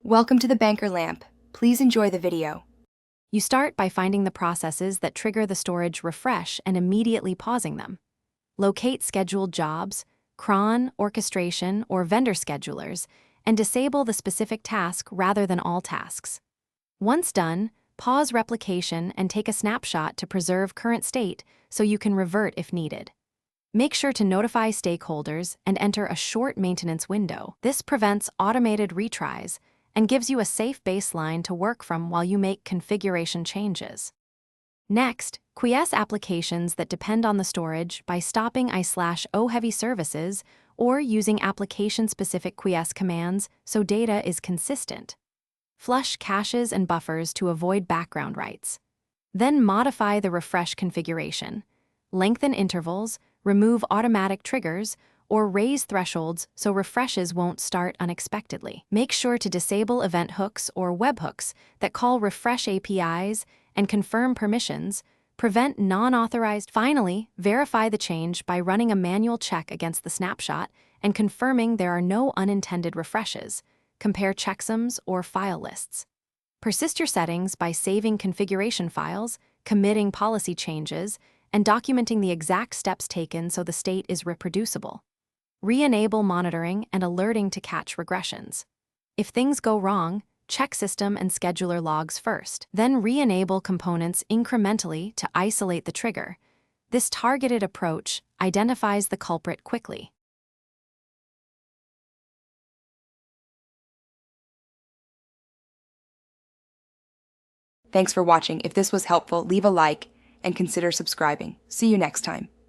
Welcome to the Banker Lamp. Please enjoy the video. You start by finding the processes that trigger the storage refresh and immediately pausing them. Locate scheduled jobs, cron, orchestration, or vendor schedulers, and disable the specific task rather than all tasks. Once done, pause replication and take a snapshot to preserve current state so you can revert if needed. Make sure to notify stakeholders and enter a short maintenance window. This prevents automated retries and gives you a safe baseline to work from while you make configuration changes. Next, quiesce applications that depend on the storage by stopping I/O heavy services or using application-specific quiesce commands so data is consistent. Flush caches and buffers to avoid background writes. Then modify the refresh configuration. Lengthen intervals, remove automatic triggers, or raise thresholds so refreshes won't start unexpectedly. Make sure to disable event hooks or webhooks that call refresh APIs and confirm permissions. Prevent non-authorized. Finally, verify the change by running a manual check against the snapshot and confirming there are no unintended refreshes. Compare checksums or file lists. Persist your settings by saving configuration files, committing policy changes, and documenting the exact steps taken so the state is reproducible. Re-enable monitoring and alerting to catch regressions. If things go wrong, check system and scheduler logs first. Then re-enable components incrementally to isolate the trigger. This targeted approach identifies the culprit quickly. Thanks for watching. If this was helpful, leave a like and consider subscribing. See you next time.